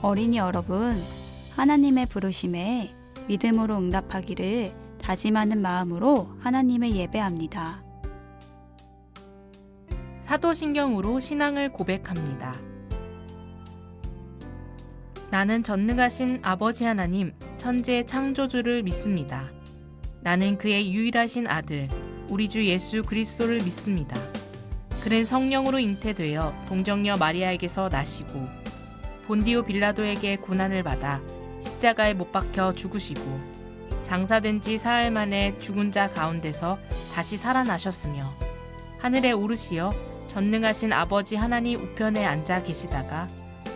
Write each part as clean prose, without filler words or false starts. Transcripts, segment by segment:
어린이 여러분, 하나님의 부르심에 믿음으로 응답하기를 다짐하는 마음으로 하나님을 예배합니다. 사도신경으로 신앙을 고백합니다. 나는 전능하신 아버지 하나님, 천지의 창조주를 믿습니다. 나는 그의 유일하신 아들, 우리 주 예수 그리스도를 믿습니다. 그는 성령으로 잉태되어 동정녀 마리아에게서 나시고 본디오 빌라도에게 고난을 받아 십자가에 못 박혀 죽으시고 장사된 지 사흘 만에 죽은 자 가운데서 다시 살아나셨으며 하늘에 오르시어 전능하신 아버지 하나님 우편에 앉아 계시다가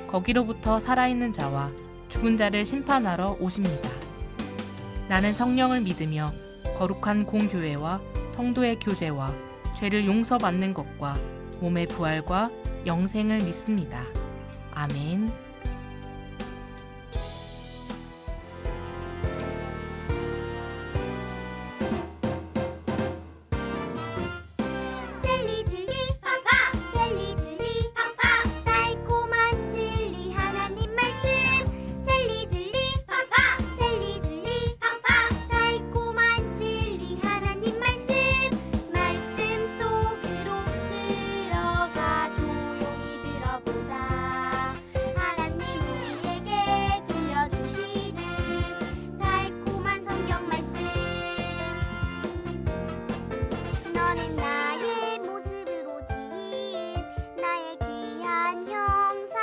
거기로부터 살아있는 자와 죽은 자를 심판하러 오십니다. 나는 성령을 믿으며 거룩한 공교회와 성도의 교제와 죄를 용서받는 것과 몸의 부활과 영생을 믿습니다. 아멘. 젤리 젤리 팡팡 젤리 젤리 팡팡 달콤한 젤리 하나님 말씀 젤리 젤리 팡팡 젤리 젤리 팡팡 달콤한 젤리 하나님 말씀 속으로 들어가 조용히 들어보자 하나님 우리에게 들려주시는 달콤한 성경 말씀 너는 나의 모습으로 지은 나의 귀한 형상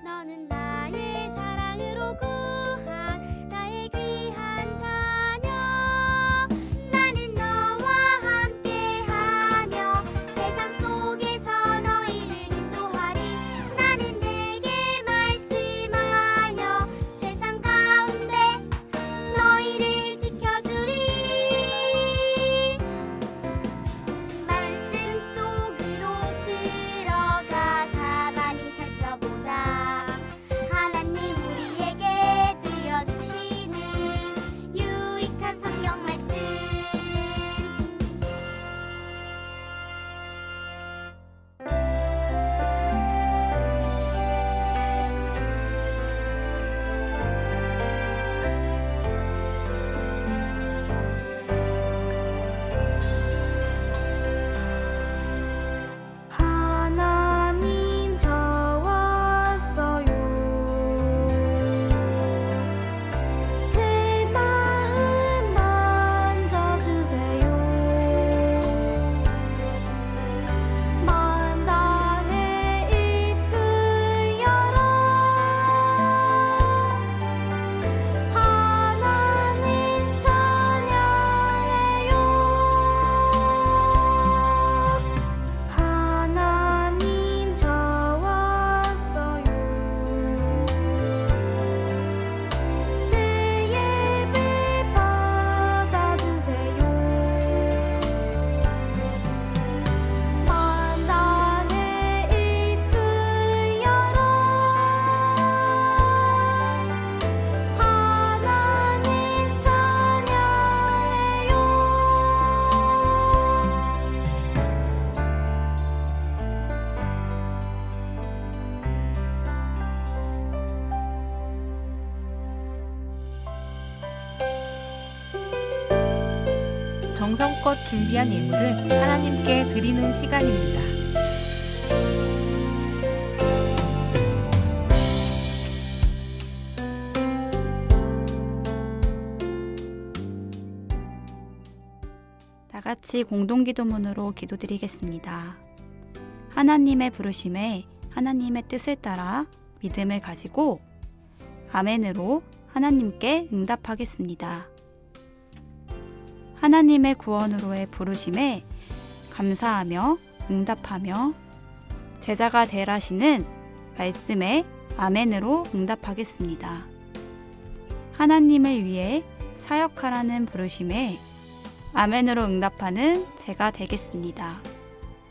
너는 나의 사랑으로 구한 나의 귀한 자녀 나는 너와 함께하며 세상 속에서 너희를 인도하리 나는 내게 말씀하여 세상 가운데 너희를 지켜주리 말씀 속으로 들어가 가만히 살펴보자 하나님 우리에게 들려주시는 유익한 성경 말씀 하나님 저 왔어요 제 마음 만져주세요 마음 다해 입술 열어 하나님 찬양해요 하나님 저 왔어요 제 예배 받아주세요 마음 다해 입술 열어 하나님 찬양해요 정성껏 준비한 예물을 하나님께 드리는 시간입니다. 다 같이 공동기도문으로 기도드리겠습니다. 하나님의 부르심에 하나님의 뜻을 따라 믿음을 가지고 아멘으로 하나님께 응답하겠습니다. 하나님의 구원으로의 부르심에 감사하며 응답하며 제자가 되라시는 말씀에 아멘으로 응답하겠습니다. 하나님을 위해 사역하라는 부르심에 아멘으로 응답하는 제가 되겠습니다.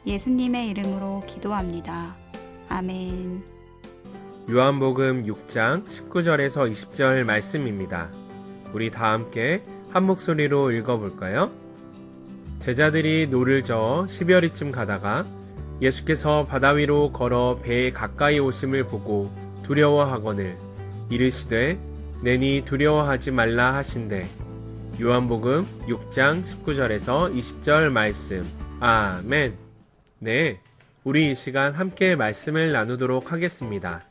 예수님의 이름으로 기도합니다. 아멘. 요한복음 6장 19절에서 20절 말씀입니다. 우리 다 함께 한 목소리로 읽어볼까요? 제자들이 노를 저어 10여리쯤 가다가 예수께서 바다 위로 걸어 배에 가까이 오심을 보고 두려워하거늘 이르시되 내니 두려워하지 말라 하신대. 요한복음 6장 19절에서 20절 말씀. 아멘. 네, 우리 이 시간 함께 말씀을 나누도록 하겠습니다.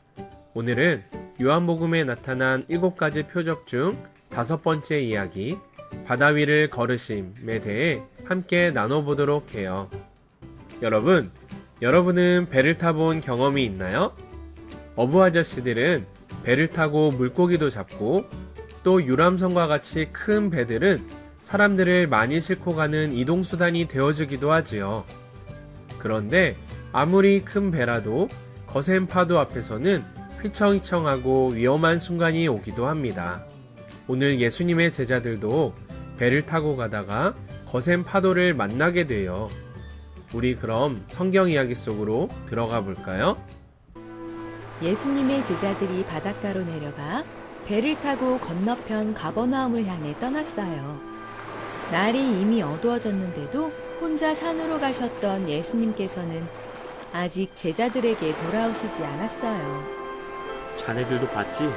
오늘은 요한복음에 나타난 7가지 표적 중 5번째 이야기, 바다 위를 걸으심에 대해 함께 나눠보도록 해요. 여러분은 배를 타본 경험이 있나요? 어부 아저씨들은 배를 타고 물고기도 잡고, 또 유람선과 같이 큰 배들은 사람들을 많이 싣고 가는 이동수단이 되어주기도 하지요. 그런데 아무리 큰 배라도 거센 파도 앞에서는 휘청휘청하고 위험한 순간이 오기도 합니다. 오늘 예수님의 제자들도 배를 타고 가다가 거센 파도를 만나게 돼요. 우리 그럼 성경 이야기 속으로 들어가 볼까요? 예수님의 제자들이 바닷가로 내려가 배를 타고 건너편 가버나움을 향해 떠났어요. 날이 이미 어두워졌는데도 혼자 산으로 가셨던 예수님께서는 아직 제자들에게 돌아오시지 않았어요. 자네들도 봤지?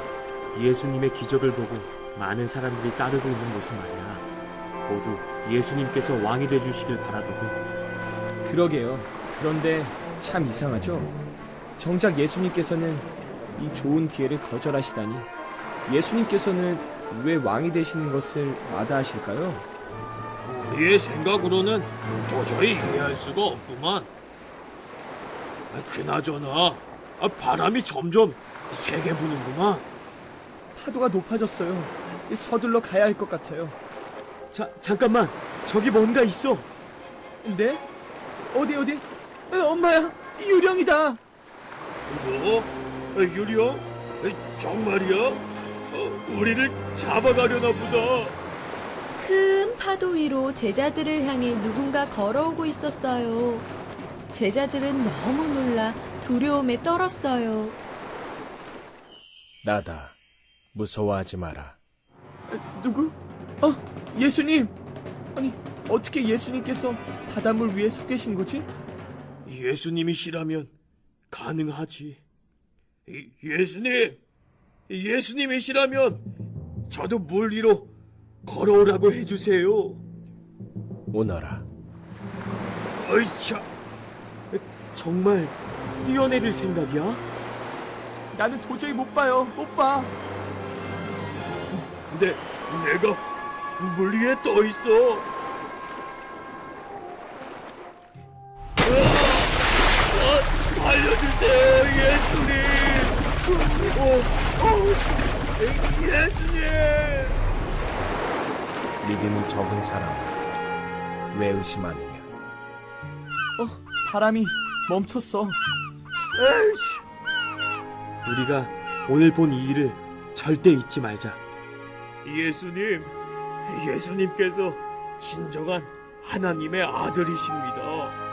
예수님의 기적을 보고 많은 사람들이 따르고 있는 모습 말이야. 모두 예수님께서 왕이 되주시길 바라더군. 그러게요. 그런데 참 이상하죠? 정작 예수님께서는 이 좋은 기회를 거절하시다니, 예수님께서는 왜 왕이 되시는 것을 마다하실까요? 우리의 생각으로는 도저히 이해할 수가 없구만. 그나저나 바람이 점점 세게 부는구만. 파도가 높아졌어요. 서둘러 가야 할 것 같아요. 잠깐만, 저기 뭔가 있어. 네? 어디? 엄마야, 유령이다. 뭐? 유령? 정말이야? 우리를 잡아가려나 보다. 큰 파도 위로 제자들을 향해 누군가 걸어오고 있었어요. 제자들은 너무 놀라 두려움에 떨었어요. 나다. 무서워하지 마라. 누구? 예수님. 아니, 어떻게 예수님께서 바닷물 위에 서 계신 거지? 예수님이시라면 가능하지. 예수님이시라면 저도 물 위로 걸어오라고 해주세요. 오너라. 어이차, 정말 뛰어내릴 생각이야? 나는 도저히 못 봐요. 못 봐. 내가 물 위에 떠 있어. 살려주세요, 예수님. 예수님. 믿음이 적은 사람, 왜 의심하느냐? 바람이 멈췄어. 우리가 오늘 본 이 일을 절대 잊지 말자. 예수님께서 진정한 하나님의 아들이십니다.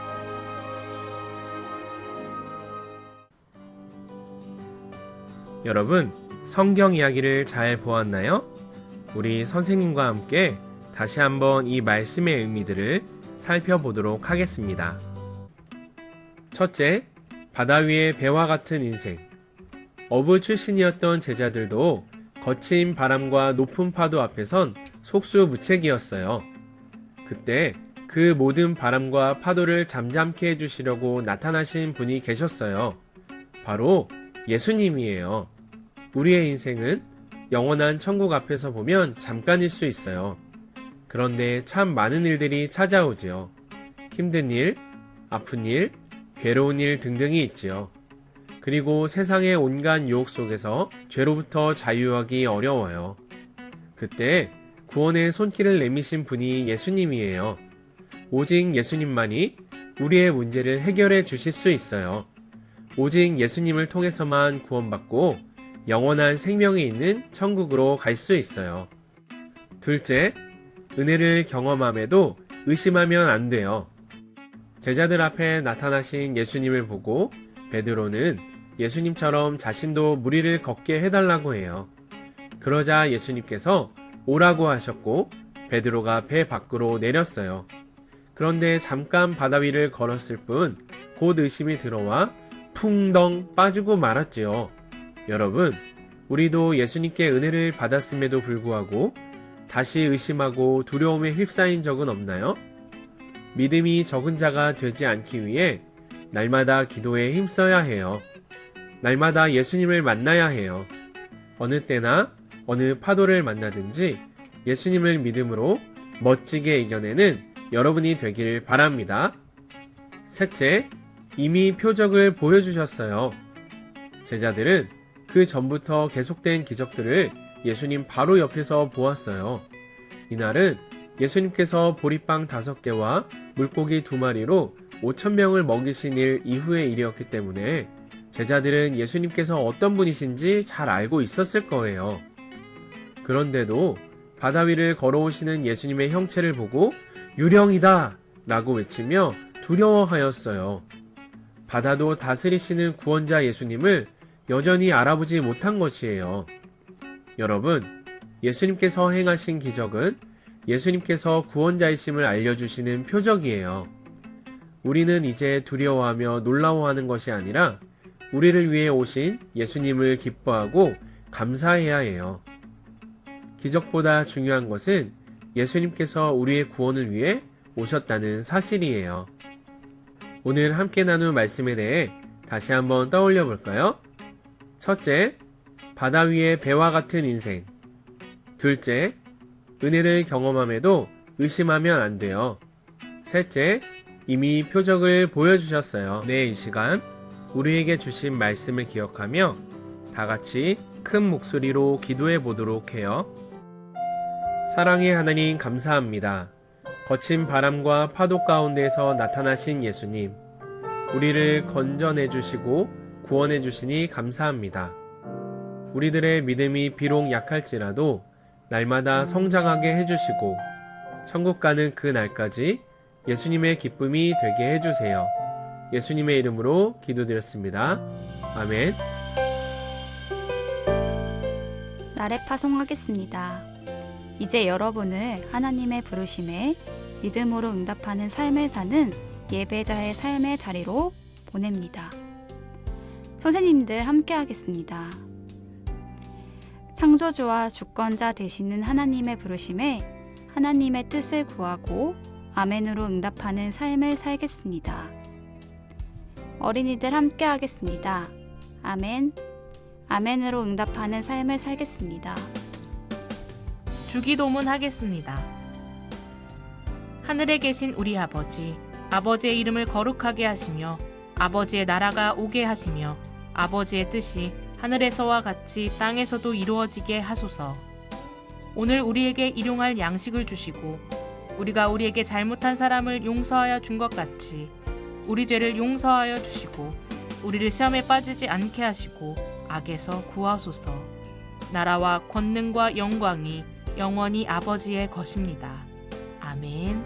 여러분, 성경 이야기를 잘 보았나요? 우리 선생님과 함께 다시 한번 이 말씀의 의미들을 살펴보도록 하겠습니다. 첫째, 바다 위의 배와 같은 인생. 어부 출신이었던 제자들도 거친 바람과 높은 파도 앞에선 속수무책이었어요. 그때 그 모든 바람과 파도를 잠잠케 해주시려고 나타나신 분이 계셨어요. 바로 예수님이에요. 우리의 인생은 영원한 천국 앞에서 보면 잠깐일 수 있어요. 그런데 참 많은 일들이 찾아오지요. 힘든 일, 아픈 일, 괴로운 일 등등이 있지요. 그리고 세상의 온갖 유혹 속에서 죄로부터 자유하기 어려워요. 그때 구원의 손길을 내미신 분이 예수님이에요. 오직 예수님만이 우리의 문제를 해결해 주실 수 있어요. 오직 예수님을 통해서만 구원받고 영원한 생명이 있는 천국으로 갈 수 있어요. 둘째, 은혜를 경험함에도 의심하면 안 돼요. 제자들 앞에 나타나신 예수님을 보고 베드로는 예수님처럼 자신도 물 위를 걷게 해달라고 해요. 그러자 예수님께서 오라고 하셨고 베드로가 배 밖으로 내렸어요. 그런데 잠깐 바다 위를 걸었을 뿐 곧 의심이 들어와 풍덩 빠지고 말았지요. 여러분, 우리도 예수님께 은혜를 받았음에도 불구하고 다시 의심하고 두려움에 휩싸인 적은 없나요? 믿음이 적은 자가 되지 않기 위해 날마다 기도에 힘써야 해요. 날마다 예수님을 만나야 해요. 어느 때나 어느 파도를 만나든지 예수님을 믿음으로 멋지게 이겨내는 여러분이 되길 바랍니다. 셋째, 이미 표적을 보여주셨어요. 제자들은 그 전부터 계속된 기적들을 예수님 바로 옆에서 보았어요. 이날은 예수님께서 보리빵 5개와 물고기 2마리로 5,000명을 먹이신 일 이후의 일이었기 때문에 제자들은 예수님께서 어떤 분이신지 잘 알고 있었을 거예요. 그런데도 바다 위를 걸어오시는 예수님의 형체를 보고 유령이다! 라고 외치며 두려워하였어요. 바다도 다스리시는 구원자 예수님을 여전히 알아보지 못한 것이에요. 여러분, 예수님께서 행하신 기적은 예수님께서 구원자이심을 알려주시는 표적이에요. 우리는 이제 두려워하며 놀라워하는 것이 아니라 우리를 위해 오신 예수님을 기뻐하고 감사해야 해요. 기적보다 중요한 것은 예수님께서 우리의 구원을 위해 오셨다는 사실이에요. 오늘 함께 나눈 말씀에 대해 다시 한번 떠올려 볼까요? 첫째, 바다 위의 배와 같은 인생. 둘째, 은혜를 경험함에도 의심하면 안 돼요. 셋째, 이미 표적을 보여주셨어요. 네, 이 시간 우리에게 주신 말씀을 기억하며 다 같이 큰 목소리로 기도해 보도록 해요. 사랑의 하나님, 감사합니다. 거친 바람과 파도 가운데서 나타나신 예수님, 우리를 건져내 주시고 구원해 주시니 감사합니다. 우리들의 믿음이 비록 약할지라도 날마다 성장하게 해주시고 천국 가는 그 날까지 예수님의 기쁨이 되게 해주세요. 예수님의 이름으로 기도드렸습니다. 아멘. 나래 파송하겠습니다. 이제 여러분을 하나님의 부르심에 믿음으로 응답하는 삶을 사는 예배자의 삶의 자리로 보냅니다. 선생님들 함께 하겠습니다. 창조주와 주권자 되시는 하나님의 부르심에 하나님의 뜻을 구하고 아멘으로 응답하는 삶을 살겠습니다. 어린이들 함께 하겠습니다. 아멘. 아멘으로 응답하는 삶을 살겠습니다. 주기도문 하겠습니다. 하늘에 계신 우리 아버지, 아버지의 이름을 거룩하게 하시며 아버지의 나라가 오게 하시며 아버지의 뜻이 하늘에서와 같이 땅에서도 이루어지게 하소서. 오늘 우리에게 일용할 양식을 주시고 우리가 우리에게 잘못한 사람을 용서하여 준 것 같이 우리 죄를 용서하여 주시고 우리를 시험에 빠지지 않게 하시고 악에서 구하소서. 나라와 권능과 영광이 영원히 아버지의 것입니다. 아멘.